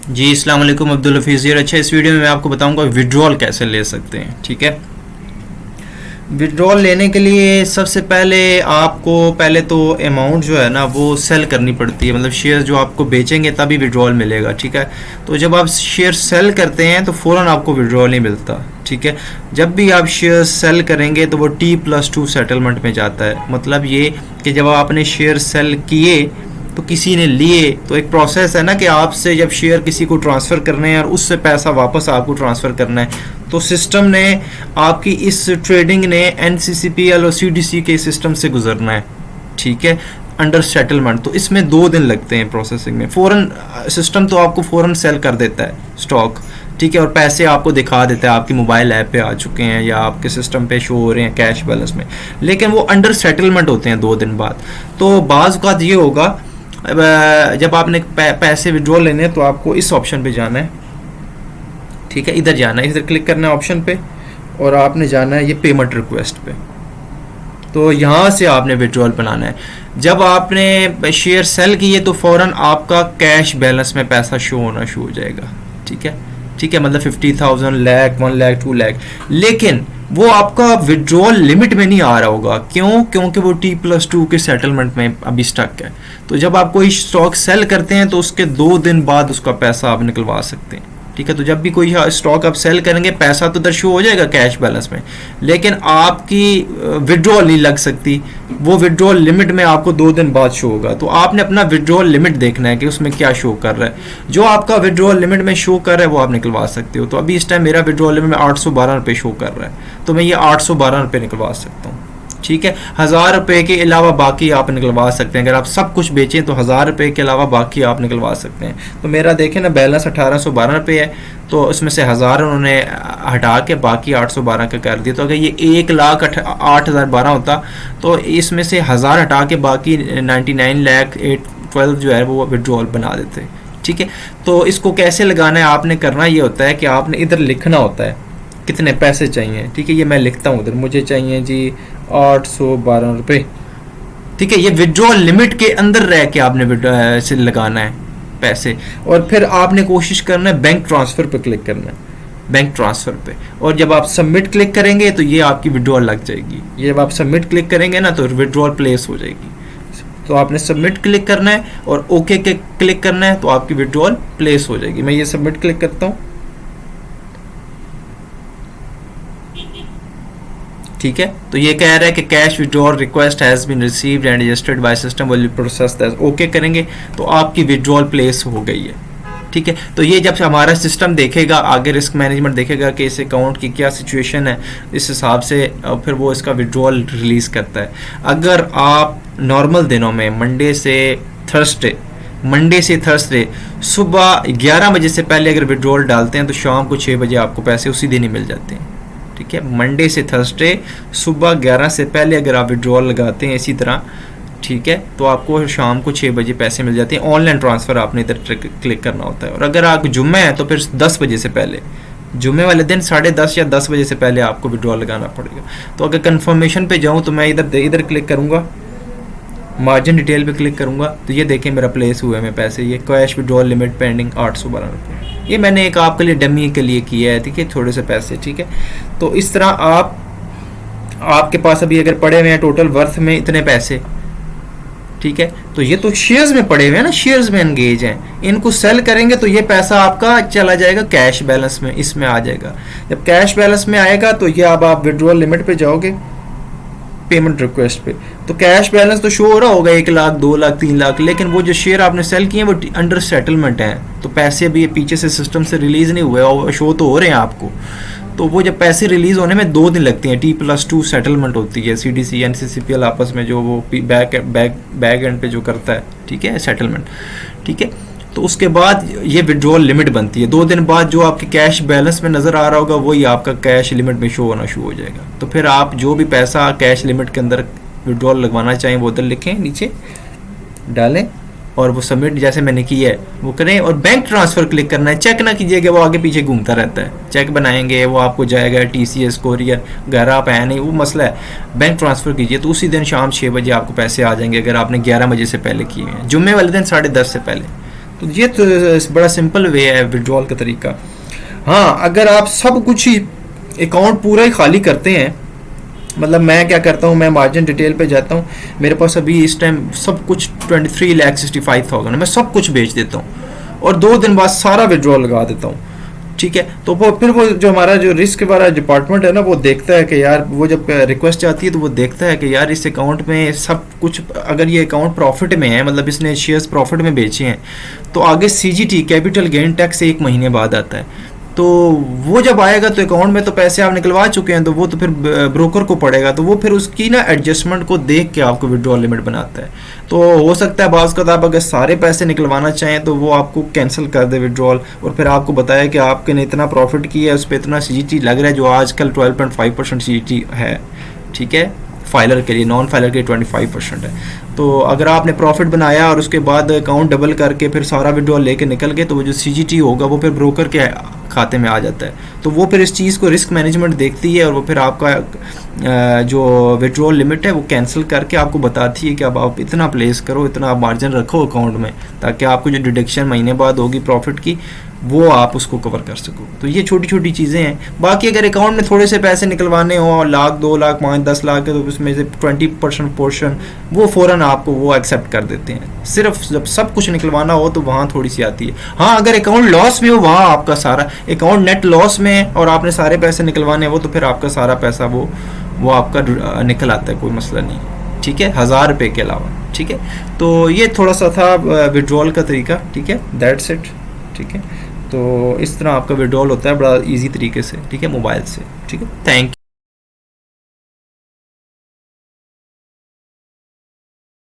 जी अस्सलाम वालेकुम, अब्दुल हफीज़ here। अच्छा, इस वीडियो में मैं आपको बताऊंगा विड्रॉल कैसे ले सकते हैं। ठीक है, विड्रॉल लेने के लिए सबसे पहले आपको पहले तो अमाउंट जो है ना वो सेल करनी पड़ती है, मतलब शेयर जो आपको बेचेंगे तभी विड्रॉल मिलेगा। ठीक है, तो जब आप शेयर सेल करते हैं तो फ़ौरन आपको विड्रॉल नहीं मिलता। ठीक है, जब भी आप शेयर सेल करेंगे तो वो T+2 सेटलमेंट में जाता है। मतलब ये कि जब आपने शेयर सेल किए तो किसी ने लिए, तो एक प्रोसेस है ना कि आपसे जब शेयर किसी को ट्रांसफ़र करने हैं और उससे पैसा वापस आपको ट्रांसफ़र करना है, तो सिस्टम ने आपकी इस ट्रेडिंग ने NCCPL और CDC के सिस्टम से गुजरना है। ठीक है, अंडर सेटलमेंट, तो इसमें 2 दिन लगते हैं प्रोसेसिंग में। फ़ौरन सिस्टम तो आपको फ़ौरन सेल कर देता है स्टॉक। ठीक है, और पैसे आपको दिखा देता है, आपकी मोबाइल ऐप पे आ चुके हैं या आपके सिस्टम पे शो हो रहे हैं कैश बैलेंस में, लेकिन वो अंडर सेटलमेंट होते हैं 2 दिन बाद। तो बाज़ औक़ात ये होगा जब आपने पैसे विड्रॉल लेने हैं तो आपको इस ऑप्शन पे जाना है। ठीक है, इधर जाना है, इधर क्लिक करना है ऑप्शन पे और आपने जाना है ये पेमेंट रिक्वेस्ट पे। तो यहाँ से आपने विड्रॉल बनाना है। जब आपने शेयर सेल किए तो फ़ौरन आपका कैश बैलेंस में पैसा शो होना शुरू हो जाएगा। ठीक है, ठीक है, मतलब 50,000, लाख, 1 लाख, 2 लाख, लेकिन वो आपका विड्रॉल लिमिट में नहीं आ रहा होगा। क्यों? क्योंकि वो T+2 के सेटलमेंट में अभी स्टक है। तो जब आप कोई स्टॉक सेल करते हैं तो उसके 2 दिन बाद उसका पैसा आप निकलवा सकते हैं। ठीक है, तो जब भी कोई स्टॉक आप सेल करेंगे पैसा तो इधर शो हो जाएगा कैश बैलेंस में, लेकिन आपकी विड्रॉल नहीं लग सकती। वो विड्रॉल लिमिट में आपको 2 दिन बाद शो होगा। तो आपने अपना विड्रॉल लिमिट देखना है कि उसमें क्या शो कर रहा है। जो आपका विड्रॉल लिमिट में शो कर रहा है वो आप निकलवा सकते हो। तो अभी इस टाइम मेरा विड्रॉल लिमिट में 812 रुपये शो कर रहा है, तो मैं ये 812 रुपये निकलवा सकता हूँ। ठीक है, 1000 रुपये के अलावा बाकी आप निकलवा सकते हैं। अगर आप सब कुछ बेचें तो 1000 रुपये के अलावा बाकी आप निकलवा सकते हैं। तो मेरा देखें ना, बैलेंस 1812 रुपये है, तो उसमें से 1000 उन्होंने हटा के बाकी 812 का कर दिया। तो अगर ये 1,08,012 होता तो इसमें से 1000 हटा के बाकी 99,08,12 जो है वो विड्रॉल बना देते। ठीक है, तो इसको कैसे लगाना है, आपने करना ये होता है कि आपने इधर लिखना होता है कितने पैसे चाहिए। ठीक है, ये मैं लिखता हूँ इधर, मुझे चाहिए जी 812 रुपये। ठीक है, ये विड्रॉल लिमिट के अंदर रह के आपने से लगाना है पैसे, और फिर आपने कोशिश करना है बैंक ट्रांसफ़र पे क्लिक करना है, बैंक ट्रांसफ़र पे। और जब आप सबमिट क्लिक करेंगे तो ये आपकी विड्रॉल लग जाएगी। ये जब आप सबमिट क्लिक करेंगे ना तो विड्रॉल प्लेस हो जाएगी। तो आपने सबमिट क्लिक करना है और ओके के क्लिक करना है तो आपकी विड्रॉल प्लेस हो जाएगी। मैं ये सबमिट क्लिक करता हूँ। ठीक है, तो ये कह रहा है कि cash withdrawal request has been received and registered by system will process that. Okay करेंगे तो आपकी विड्रॉल प्लेस हो गई है। ठीक है, तो ये जब हमारा सिस्टम देखेगा, आगे रिस्क मैनेजमेंट देखेगा कि इस अकाउंट की क्या सिचुएशन है, इस हिसाब से फिर वो इसका विड्रॉल रिलीज़ करता है। अगर आप नॉर्मल दिनों में मंडे से थर्सडे सुबह 11 बजे से पहले अगर विड्रॉल डालते हैं तो शाम को 6 बजे आपको पैसे उसी दिन ही मिल जाते हैं। ठीक है, मंडे से थर्सडे सुबह 11 से पहले अगर आप विड्रॉल लगाते हैं इसी तरह, ठीक है, तो आपको शाम को 6 बजे पैसे मिल जाते हैं। ऑनलाइन ट्रांसफ़र आपने इधर क्लिक करना होता है। और अगर आप जुम्मे हैं तो फिर 10 बजे से पहले, जुम्मे वाले दिन 10:30 या 10 बजे से पहले आपको विड्रॉल लगाना पड़ेगा। तो अगर कंफर्मेशन पे जाऊँ तो मैं इधर क्लिक करूँगा, मार्जिन डिटेल पे क्लिक करूँगा, तो ये देखें मेरा प्लेस हुआ है मैं पैसे, ये कैश विड्रॉल लिमिट पेंडिंग 812 रुपये। ये मैंने एक आपके लिए डमी के लिए किया है। ठीक है, थोड़े से पैसे। ठीक है, तो इस तरह आपके पास अभी अगर पड़े हुए हैं टोटल वर्थ में इतने पैसे, ठीक है, तो ये तो शेयर्स में पड़े हुए हैं ना, शेयर्स में एंगेज हैं। इनको सेल करेंगे तो ये पैसा आपका चला जाएगा कैश बैलेंस में, इसमें आ जाएगा। जब कैश बैलेंस में आएगा तो ये अब आप विड्रॉल लिमिट पे जाओगे, पेमेंट रिक्वेस्ट पे, तो कैश बैलेंस तो शो हो रहा होगा 1 लाख, 2 लाख, 3 लाख, लेकिन वो जो शेयर आपने सेल किए हैं वो अंडर सेटलमेंट हैं, तो पैसे अभी पीछे से सिस्टम से रिलीज़ नहीं हुए और शो तो हो रहे हैं आपको। तो वो जब पैसे रिलीज़ होने में 2 दिन लगते हैं। T+2 सेटलमेंट होती है, CDC NCCPL आपस में जो वो बैक एंड पे जो करता है, ठीक है, सेटलमेंट। ठीक है, तो उसके बाद ये विड्रॉल लिमिट बनती है। 2 दिन बाद जो आपके कैश बैलेंस में नज़र आ रहा होगा वही आपका कैश लिमिट में शो होना शुरू हो जाएगा। तो फिर आप जो भी पैसा कैश लिमिट के अंदर विड्रॉल लगवाना चाहें वो उधर लिखें, नीचे डालें और वो सबमिट जैसे मैंने किया है वो करें। और बैंक ट्रांसफ़र क्लिक करना है, चेक ना कीजिएगा, वो आगे पीछे घूमता रहता है। चेक बनाएंगे वो आपको जाएगा TCS कोरियर, घर आप आया नहीं, वो मसला है। बैंक ट्रांसफ़र कीजिए तो उसी दिन शाम 6 बजे आपको पैसे आ जाएंगे अगर आपने 11 बजे से पहले किए हैं, जुम्मे वाले दिन 10:30 से पहले। तो ये तो बड़ा सिंपल वे है विड्रॉल का तरीका। हाँ, अगर आप सब कुछ ही अकाउंट पूरा ही खाली करते हैं, मतलब मैं क्या करता हूँ, मैं मार्जिन डिटेल पे जाता हूँ, मेरे पास अभी इस टाइम सब कुछ 23,65,000 है, मैं सब कुछ बेच देता हूँ और 2 दिन बाद सारा विड्रॉल लगा देता हूँ, ठीक है। तो वो फिर वो जो हमारा जो रिस्क वाला डिपार्टमेंट है ना, वो देखता है कि यार, वो जब रिक्वेस्ट आती है तो वो देखता है कि यार इस अकाउंट में सब कुछ, अगर ये अकाउंट प्रॉफिट में है, मतलब इसने शेयर्स प्रॉफिट में बेचे हैं, तो आगे सीजीटी कैपिटल गेन टैक्स 1 महीने बाद आता है। तो वो जब आएगा तो अकाउंट में तो पैसे आप निकलवा चुके हैं, तो वो तो फिर ब्रोकर को पड़ेगा, तो वो फिर उसकी ना एडजस्टमेंट को देख के आपको विड्रॉल लिमिट बनाता है। तो हो सकता है बाज़ का आप अगर सारे पैसे निकलवाना चाहें तो वो आपको कैंसिल कर दे विड्रॉल, और फिर आपको बताया कि आपके ने इतना प्रॉफिट किया है, उस पर इतना सीजीटी लग रहा है, जो आजकल 12.5% सीजीटी है, ठीक है। फाइलर के लिए, नॉन फाइलर के लिए 25% है। तो अगर आपने प्रॉफिट बनाया और उसके बाद अकाउंट डबल करके फिर सारा विड्रॉल लेके निकल गए, तो वो जो सीजीटी होगा वो फिर ब्रोकर के खाते में आ जाता है। तो वो फिर इस चीज़ को रिस्क मैनेजमेंट देखती है और वो फिर आपका जो विड्रॉल लिमिट है वो कैंसिल करके आपको बताती है कि अब आप इतना प्लेस करो, इतना आप मार्जिन रखो अकाउंट में, ताकि आपको जो डिडक्शन महीने बाद होगी प्रॉफिट की, वो आप उसको कवर कर सको। तो ये छोटी छोटी चीज़ें हैं। बाकी अगर अकाउंट में थोड़े से पैसे निकलवाने हो, 1,00,000, 2,00,000, 5, 10 लाख है, तो उसमें से 20% पोर्शन वो फ़ौरन आपको वो एक्सेप्ट कर देते हैं। सिर्फ जब सब कुछ निकलवाना हो तो वहाँ थोड़ी सी आती है। हाँ, अगर अकाउंट लॉस में हो, वहाँ आपका सारा अकाउंट नेट लॉस में है और आपने सारे पैसे निकलवाने हो, तो फिर आपका सारा पैसा वो आपका निकल आता है, कोई मसला नहीं, ठीक है, 1,000 रुपये के अलावा, ठीक है। तो ये थोड़ा सा था विड्रॉल का तरीका, ठीक है, दैट्स इट, ठीक है। तो इस तरह आपका विड्रॉल होता है बड़ा इजी तरीके से, ठीक है, मोबाइल से, ठीक है। Thank you.